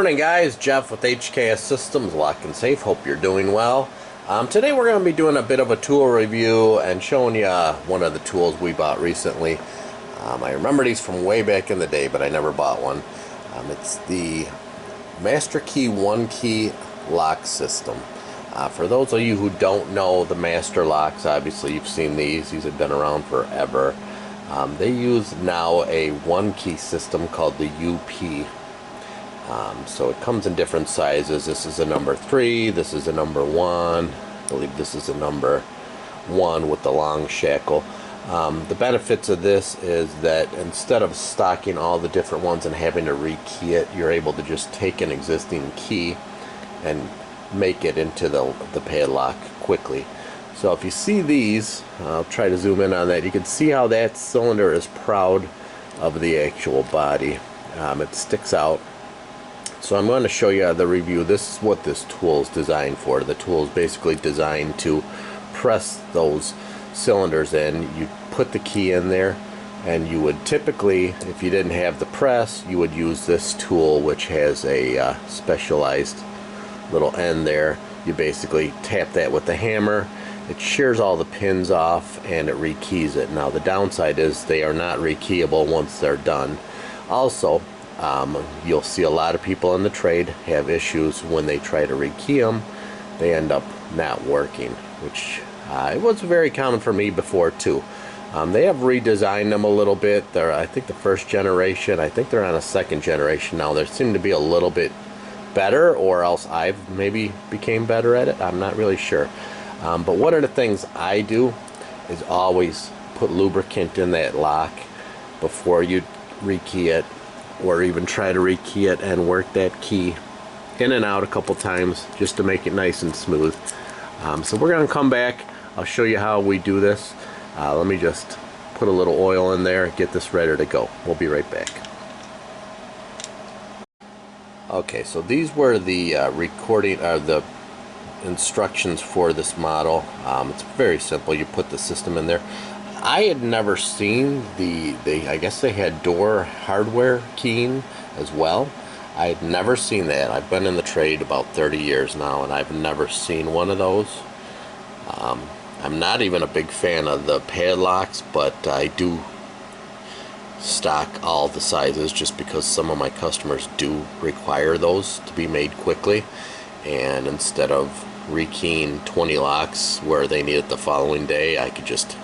morning, guys. Jeff with HKS Systems Lock Safe. Hope you're doing well. Today we're going to be doing a bit of a tool review and showing you one of the tools we bought recently. I remember these from way back in the day, but I never bought one. It's the Master Key One Key Lock System. For those of you who don't know the master locks, obviously you've seen these. These have been around forever. They use now a one key system called the UP. So it comes in different sizes. This is a number 3, this is a number 1, I believe this is a number 1 with the long shackle. The benefits of this is that instead of stocking all the different ones and having to rekey it, you're able to just take an existing key and make it into the padlock quickly. So if you see these, I'll try to zoom in on that, you can see how that cylinder is proud of the actual body. It sticks out. So I'm going to show you the review. This is what this tool is designed for. The tool is basically designed to press those cylinders in. You put the key in there, and you would typically, if you didn't have the press, you would use this tool, which has a specialized little end there. You basically tap that with the hammer. It shears all the pins off and it rekeys it. Now the downside is they are not rekeyable once they're done. Also, you'll see a lot of people in the trade have issues when they try to rekey them. They end up not working, which it was very common for me before too. They have redesigned them a little bit. They're, I think, the first generation. I think they're on a second generation now. They seem to be a little bit better, or else I've maybe became better at it. I'm not really sure. But one of the things I do is always put lubricant in that lock before you rekey it, or even try to rekey it and work that key in and out a couple times just to make it nice and smooth. So we're going to come back. I'll show you how we do this. Let me just put a little oil in there, get this ready to go. We'll be right back. Okay, so these were the the instructions for this model. It's very simple. You put the system in there. I had never seen I guess they had door hardware keying as well. I had never seen that. I've been in the trade about 30 years now, and I've never seen one of those. I'm not even a big fan of the padlocks, but I do stock all the sizes just because some of my customers do require those to be made quickly, and instead of rekeying 20 locks where they need it the following day, I could just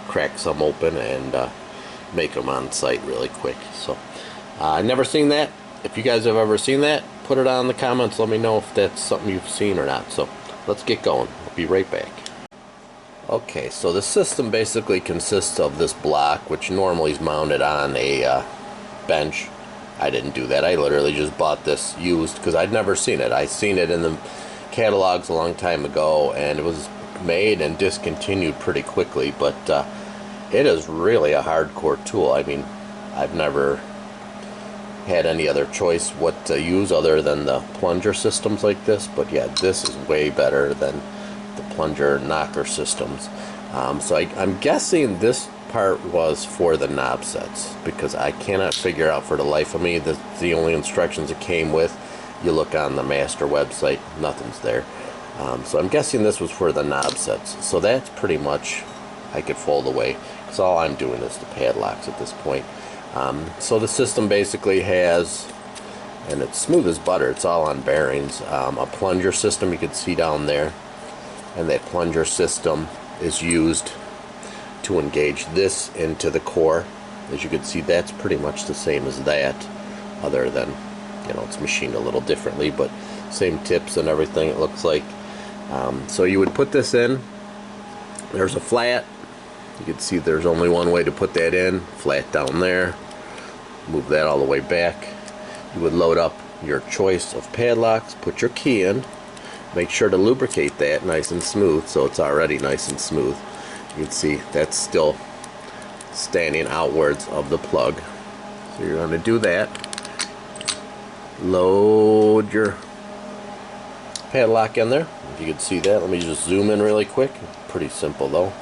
crack some open and make them on site really quick. So I've never seen that. If you guys have ever seen that, put it on in the comments. Let me know if that's something you've seen or not. So let's get going. We'll be right back. Okay, so the system basically consists of this block, which normally is mounted on a bench. I didn't do that. I literally just bought this used because I'd never seen it. I seen it in the catalogs a long time ago, and it was made and discontinued pretty quickly, but it is really a hardcore tool. I mean, I've never had any other choice what to use other than the plunger systems like this, but yeah, this is way better than the plunger knocker systems. So I'm guessing this part was for the knob sets, because I cannot figure out for the life of me the only instructions it came with. You look on the master website, nothing's there. So I'm guessing this was for the knob sets. So that's pretty much, I could fold away, because all I'm doing is the padlocks at this point. So the system basically has, and it's smooth as butter, it's all on bearings, a plunger system you can see down there, and that plunger system is used to engage this into the core. As you can see, that's pretty much the same as that, other than, you know, it's machined a little differently, but same tips and everything, it looks like. So you would put this in. There's a flat. You can see there's only one way to put that in. Flat down there. Move that all the way back. You would load up your choice of padlocks, put your key in. Make sure to lubricate that nice and smooth, so it's already nice and smooth. You can see that's still standing outwards of the plug. So you're going to do that. Load your padlock in there. If you can see that, let me just zoom in really quick. Pretty simple though.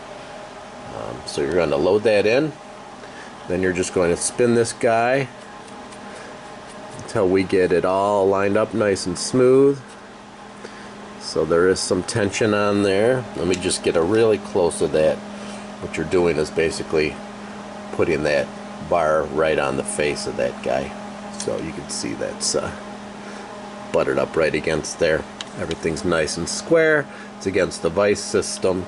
So you're going to load that in. Then you're just going to spin this guy till we get it all lined up nice and smooth. So there is some tension on there. Let me just get a really close of that. What you're doing is basically putting that bar right on the face of that guy. So you can see that's buttered up right against there. Everything's nice and square. It's against the vise system.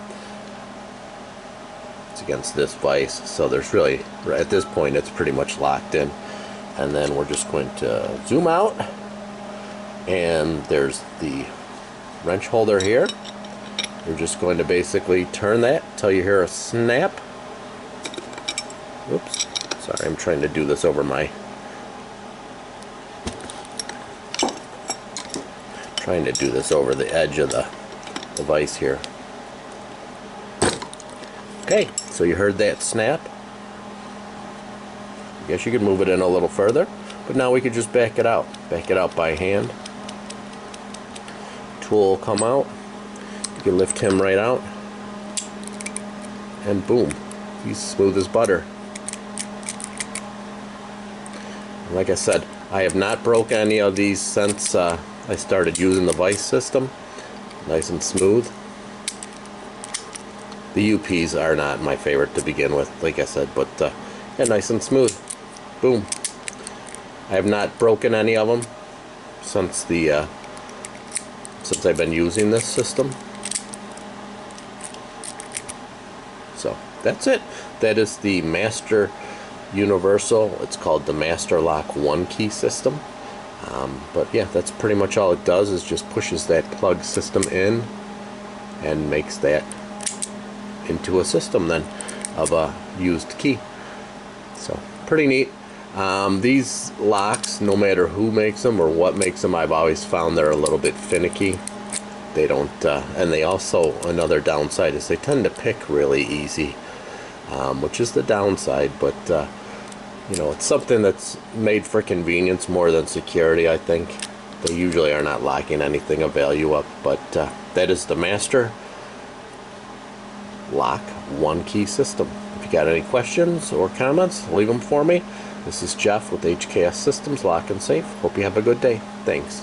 It's against this vise. So there's really, at this point, it's pretty much locked in. And then we're just going to zoom out. And there's the wrench holder here. You're just going to basically turn that until you hear a snap. Oops. Sorry, I'm trying to do this over my... Trying to do this over the edge of the vise here. Okay, so you heard that snap. I guess you could move it in a little further, but now we could just back it out. Back it out by hand. Tool will come out. You can lift him right out. And boom, he's smooth as butter. Like I said, I have not broke any of these since I started using the vise system. Nice and smooth. The UPs are not my favorite to begin with, like I said, but yeah, nice and smooth. Boom. I have not broken any of them since since I've been using this system. So that's it. That is the Master Universal. It's called the Master Lock 1 key system. But yeah, that's pretty much all it does, is just pushes that plug system in and makes that into a system then of a used key. So pretty neat. These locks, no matter who makes them or what makes them, I've always found they're a little bit finicky. They don't, and they also, another downside is they tend to pick really easy, which is the downside, but you know, it's something that's made for convenience more than security, I think. They usually are not locking anything of value up, but that is the Master Lock 1 key system. If you got any questions or comments, leave them for me. This is Jeff with HKS Systems Lock and Safe. Hope you have a good day. Thanks.